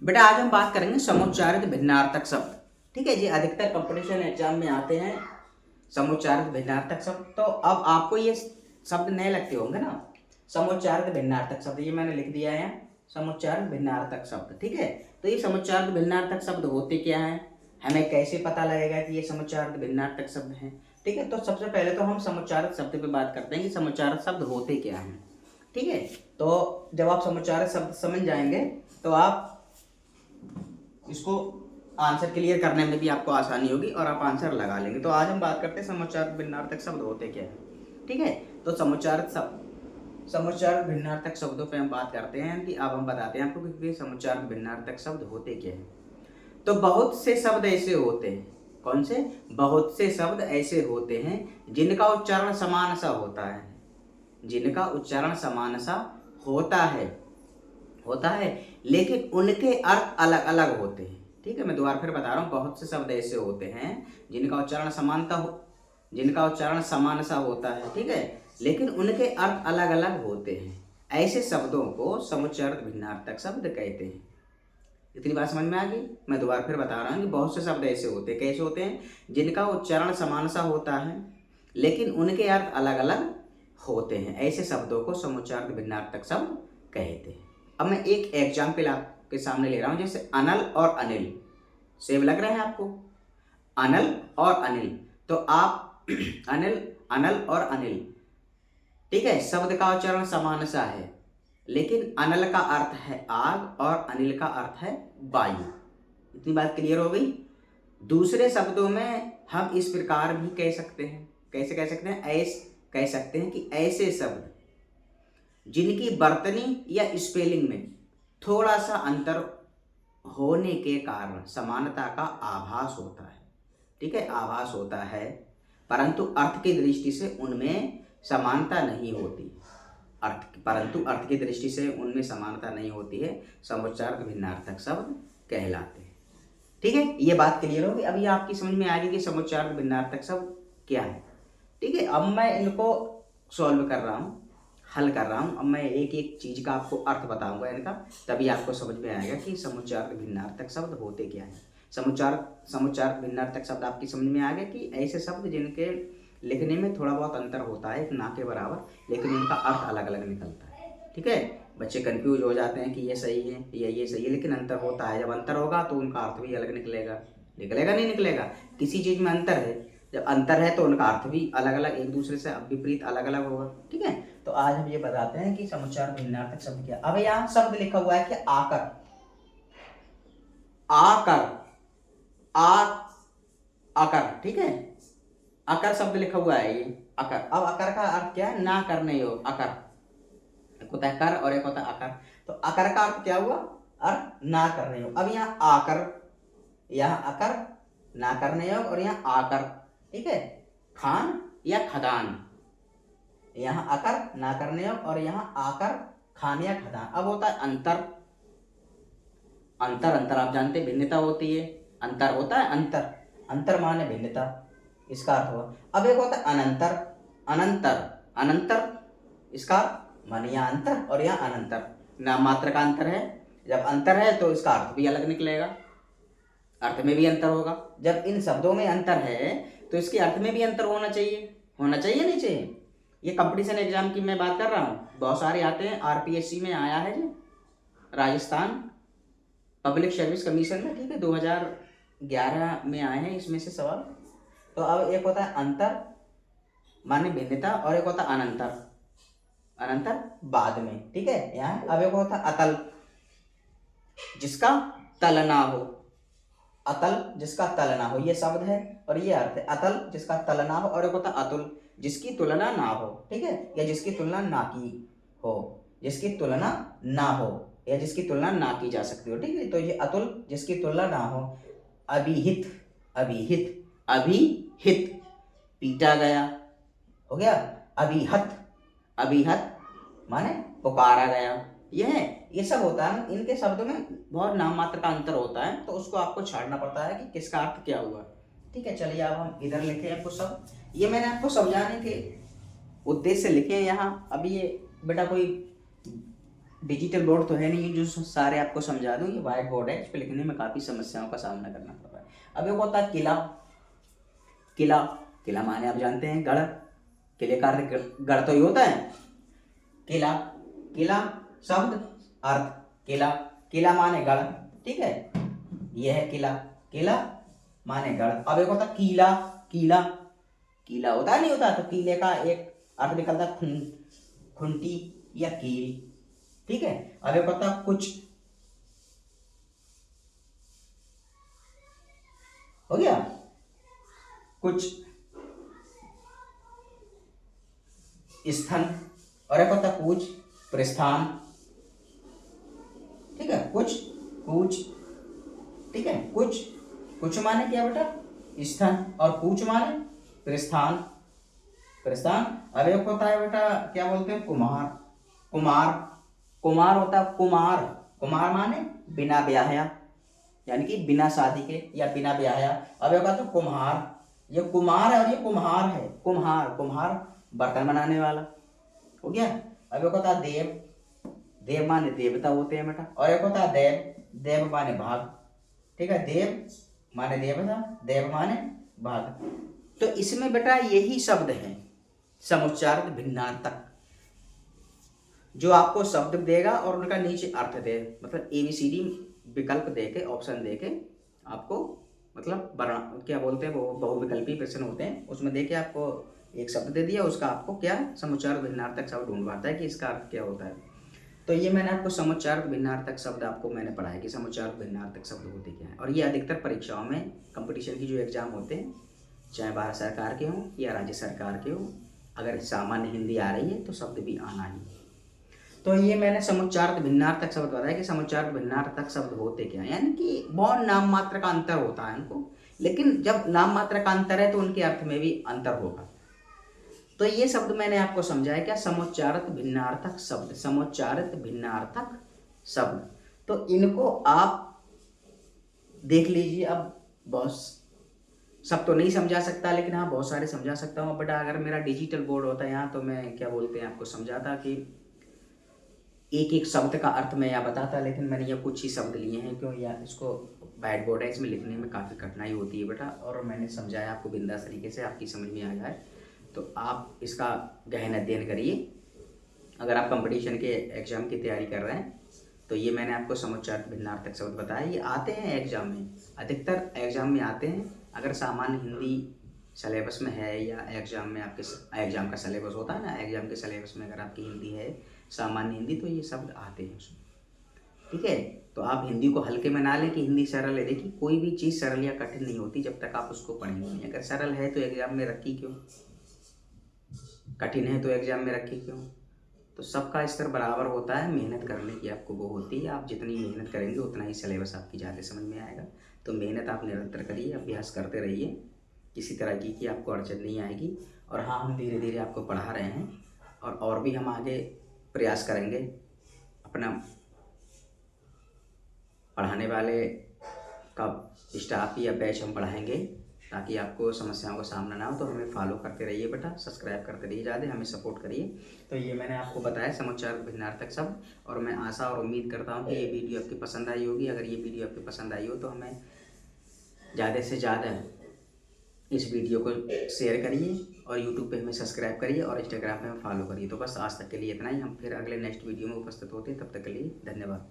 बेटा आज हम बात करेंगे समुच्चारित भिन्नार्थक शब्द। ठीक है जी, अधिकतर कंपटीशन एग्जाम में आते हैं समुच्चारित भिन्नार्थक शब्द। तो अब आपको ये शब्द नए लगते होंगे ना, समुच्चारित भिन्नार्थक शब्द, ये मैंने लिख दिया है समुच्चारित भिन्नार्थक शब्द। ठीक है, तो ये समुच्चारित भिन्नार्थक शब्द होते क्या है, हमें कैसे पता लगेगा कि ये समुच्चारित भिन्नार्थक शब्द हैं। ठीक है, तो सबसे पहले तो हम समुच्चारित शब्द पे बात करते हैं कि समुच्चारित शब्द होते क्या हैं। ठीक है, तो जब आप समुच्चारित शब्द समझ जाएंगे तो आप इसको आंसर क्लियर करने में भी आपको आसानी होगी और आप आंसर लगा लेंगे। तो आज हम बात करते हैं समुच्चारित भिन्नार्थक शब्द होते क्या है। ठीक है, तो समुच्चारित भिन्नार्थक शब्दों पे हम बात करते हैं कि अब हम बताते हैं आपको कि समुच्चारित भिन्नार्थक शब्द होते क्या है। तो बहुत से शब्द ऐसे होते हैं, कौन से, बहुत से शब्द ऐसे होते हैं जिनका उच्चारण समान सा होता है, जिनका उच्चारण समान सा होता है लेकिन उनके अर्थ अलग अलग होते हैं। ठीक है, मैं दोबारा फिर बता रहा हूँ, बहुत से शब्द ऐसे होते हैं जिनका उच्चारण समान सा होता है, ठीक है, लेकिन उनके अर्थ अलग अलग होते हैं। ऐसे शब्दों को समुच्चारित भिन्नार्थक शब्द कहते हैं। इतनी बात समझ में आ गई। मैं दोबारा फिर बता रहा हूँ कि बहुत से शब्द ऐसे होते हैं, कैसे होते हैं, जिनका उच्चारण समान सा होता है लेकिन उनके अर्थ अलग अलग होते हैं। ऐसे शब्दों को समुच्चारित भिन्नार्थक शब्द कहते हैं। अब मैं एक एग्जाम्पल आपके सामने ले रहा हूं, जैसे अनल और अनिल, सेम लग रहे हैं आपको, अनल और अनिल। तो आप अनल और अनिल, ठीक है, शब्द का उच्चारण समान सा है लेकिन अनल का अर्थ है आग और अनिल का अर्थ है वायु। इतनी बात क्लियर हो गई। दूसरे शब्दों में हम इस प्रकार भी कह सकते हैं, कैसे कह सकते हैं, कह सकते हैं कि ऐसे शब्द जिनकी वर्तनी या स्पेलिंग में थोड़ा सा अंतर होने के कारण समानता का आभास होता है। ठीक है, आभास होता है, परंतु अर्थ की दृष्टि से उनमें समानता नहीं होती, परंतु अर्थ की दृष्टि से उनमें समानता नहीं होती है, समुच्चारित भिन्नार्थक शब्द कहलाते हैं। ठीक है, ये बात क्लियर होगी। अभी आपकी समझ में आ गई कि समुच्चारित भिन्नार्थक शब्द क्या है। ठीक है, अब मैं इनको सॉल्व कर रहा हूँ, हल कर रहा हूँ। अब मैं एक एक चीज का आपको अर्थ बताऊंगा इनका, तभी आपको समझ में आएगा कि समुच्चारित भिन्नार्थक शब्द होते क्या है। समुच्चारित भिन्नार्थक शब्द आपकी समझ में आ गया कि ऐसे शब्द जिनके लिखने में थोड़ा बहुत अंतर होता है, एक ना के बराबर, लेकिन उनका अर्थ अलग अलग निकलता है। ठीक है, बच्चे कंफ्यूज हो जाते हैं कि ये सही है या ये सही है, लेकिन अंतर होता है। जब अंतर होगा तो उनका अर्थ भी अलग निकलेगा, नहीं निकलेगा। किसी चीज में अंतर है, जब अंतर है तो उनका अर्थ भी अलग अलग, एक दूसरे से विपरीत अलग अलग होगा। ठीक है, तो आज हम ये बताते हैं कि समुच्चारित भिन्नार्थक शब्द क्या। अब यहाँ शब्द लिखा हुआ है कि आकर, आकर, आकर, ठीक है, अकर शब्द लिखा हुआ है ये, अकर। अब अकर का अर्थ क्या है, ना करने योग। अकर एक होता है कर और एक होता है अकर। तो अकर का अर्थ क्या हुआ, अर्थ ना करने योग। अब यहाँ आकर, यहाँ अकर ना करने योग और यहाँ आकर, ठीक है, खान या खदान, यहाँ अकर ना करने योग और यहाँ आकर खान या खदान। अब होता है अंतर, अंतर आप जानते हैं भिन्नता होती है, अंतर होता है, अंतर माने भिन्नता, इसका अर्थ हुआ। अब एक होता है अनंतर, अनंतर इसका माने यहाँ अंतर और यहाँ अनंतर, नाम मात्र का अंतर है। जब अंतर है तो इसका अर्थ भी अलग निकलेगा, अर्थ में भी अंतर होगा। जब इन शब्दों में अंतर है तो इसके अर्थ में भी अंतर होना चाहिए, नहीं चाहिए। ये कंपटीशन एग्जाम की मैं बात कर रहा हूँ, बहुत सारे आते हैं। आरपीएससी में आया है जी, राजस्थान पब्लिक सर्विस कमीशन में, ठीक है, 2011 में आए हैं इसमें से सवाल। तो अब एक होता है अंतर माने भिन्नता और एक होता है अनंतर बाद में, ठीक है। यहाँ अब एक होता है अतल, जिसका तल ना हो, अतल जिसका तल ना हो, ये शब्द है और ये अर्थ है। अतल जिसका तल ना हो और एक होता है अतुल, जिसकी तुलना ना हो, ठीक है, या जिसकी तुलना ना की हो, जिसकी तुलना ना हो या जिसकी तुलना ना की जा सकती हो, ठीक है। तो ये अतुल जिसकी तुलना ना हो। अभिहित, अभिहित पीटा गया, हो गया। अभिहत माने पुकारा गया। ये सब होता है, इनके शब्दों में बहुत नाम मात्र का अंतर होता है, तो उसको आपको छाड़ना पड़ता है कि किसका अर्थ क्या हुआ। ठीक है, चलिए अब हम इधर लिखे हैं कुछ शब्द, ये मैंने आपको समझाने के उद्देश्य से लिखे हैं यहाँ। अभी ये बेटा कोई डिजिटल बोर्ड तो है नहीं जो सारे आपको समझा दूँ, ये वाइट बोर्ड है, इस पर लिखने में काफ़ी समस्याओं का सामना करना पड़ रहा है। अब एक होता है किला। किला, किला माने आप जानते हैं गढ़, किले का गढ़ तो ही होता है। किला, किला शब्द अर्थ किला, किला माने गढ़, ठीक है, यह है किला, किला माने गढ़। अब एक होता कीला, कीला, कीला होता नहीं होता, तो कीले का एक अर्थ निकलता खुंटी या कील, ठीक है। अब एक होता कुछ, हो गया कुछ स्थन, और एक होता कूच प्रस्थान, ठीक है, कुछ कूच, ठीक है, कुछ माने क्या बेटा स्थन, और कूच माने प्रस्थान, प्रस्थान। अब एक होता है बेटा क्या बोलते हैं कुमार, कुमार, कुमार होता है कुमार, कुमार माने बिना ब्याहया, यानी कि बिना शादी के या बिना ब्याहया। अब एक होता है कुम्हार, ये कुमार है और ये कुम्हार है, कुम्हार, कुम्हार बर्तन बनाने वाला, हो गया। अब एक होता है देव, देव माने देवता होते हैं बेटा, और एक होता है देव, देव माने भाग, ठीक है, देव माने देवता, देव माने भाग। तो इसमें बेटा यही शब्द है समुच्चारित भिन्नार्थक, जो आपको शब्द देगा और उनका नीचे अर्थ दे, मतलब ABCD विकल्प देके, ऑप्शन देके आपको, मतलब वर्ण क्या बोलते हैं वो बहुविकल्पी प्रश्न होते हैं, उसमें देके आपको एक शब्द दे दिया, उसका आपको क्या समुच्चारित भिन्नार्थक शब्द ढूंढवाता है कि इसका अर्थ क्या होता है। तो ये मैंने आपको समुच्चारित भिन्नार्थक शब्द आपको मैंने पढ़ाया कि समुच्चारित भिन्नार्थक शब्द होते क्या है। और ये अधिकतर परीक्षाओं में कंपटीशन की जो एग्जाम होते हैं, चाहे भारत सरकार के हों या राज्य सरकार के हों, अगर सामान्य हिंदी आ रही है तो शब्द भी आना ही। तो ये मैंने समुच्चारित भिन्नार्थक शब्द बताया कि समुच्चारित भिन्नार्थक शब्द होते क्या, यानी कि बहुत नाम मात्र का अंतर होता है उनको, लेकिन जब नाम मात्र का अंतर है तो उनके अर्थ में भी अंतर होगा। तो ये शब्द मैंने आपको समझाया क्या, समुच्चारित भिन्नार्थक शब्द, समुच्चारित भिन्नार्थक शब्द। तो इनको आप देख लीजिए। अब बहुत सब तो नहीं समझा सकता, लेकिन हाँ बहुत सारे समझा सकता हूँ। बट अगर मेरा डिजिटल बोर्ड होता है यहाँ तो मैं क्या बोलते हैं आपको समझाता कि एक एक शब्द का अर्थ मैं यहाँ बताता, लेकिन मैंने ये कुछ ही शब्द लिए हैं, क्यों यार इसको वाइट बोर्ड है, इसमें लिखने में काफ़ी कठिनाई होती है बेटा, और मैंने समझाया आपको बिंदास तरीके से, आपकी समझ में आ जाए तो आप इसका गहन अध्ययन करिए। अगर आप कंपटीशन के एग्ज़ाम की तैयारी कर रहे हैं तो ये मैंने आपको समुच्चारित भिन्नार्थक शब्द बताया, ये आते हैं एग्ज़ाम में, अधिकतर एग्ज़ाम में आते हैं। अगर सामान्य हिंदी सिलेबस में है या एग्ज़ाम में आपके एग्ज़ाम का सिलेबस होता है ना, एग्ज़ाम के सिलेबस में अगर आपकी हिंदी है सामान्य हिंदी, तो ये शब्द आते हैं उसमें, ठीक है। तो आप हिंदी को हल्के में ना लें कि हिंदी सरल है। देखिए कोई भी चीज़ सरल या कठिन नहीं होती जब तक आप उसको पढ़ेंगे नहीं। अगर सरल है तो एग्ज़ाम में रखी क्यों, कठिन है तो एग्ज़ाम में रखी क्यों। तो सबका स्तर बराबर होता है, मेहनत करने की आपको वो होती है, आप जितनी मेहनत करेंगे उतना ही सिलेबस आपकी ज़्यादा समझ में आएगा। तो मेहनत आप निरंतर करिए, अभ्यास करते रहिए, किसी तरह की आपको अड़चन नहीं आएगी। और हाँ, हम धीरे धीरे आपको पढ़ा रहे हैं और भी हम आगे प्रयास करेंगे, अपना पढ़ाने वाले का स्टाफ या बैच हम पढ़ाएंगे ताकि आपको समस्याओं का सामना ना हो। तो हमें फॉलो करते रहिए बेटा, सब्सक्राइब करते रहिए, ज़्यादा हमें सपोर्ट करिए। तो ये मैंने आपको बताया समुच्चारित भिन्नार्थक शब्द, और मैं आशा और उम्मीद करता हूँ कि ये वीडियो आपकी पसंद आई होगी। अगर ये वीडियो आपकी पसंद आई हो तो हमें ज़्यादा से ज़्यादा इस वीडियो को शेयर करिए, और यूट्यूब पे हमें सब्सक्राइब करिए, और इंस्टाग्राम पे हमें फॉलो करिए। तो बस आज तक के लिए इतना ही, हम फिर अगले नेक्स्ट वीडियो में उपस्थित होते हैं, तब तक के लिए धन्यवाद।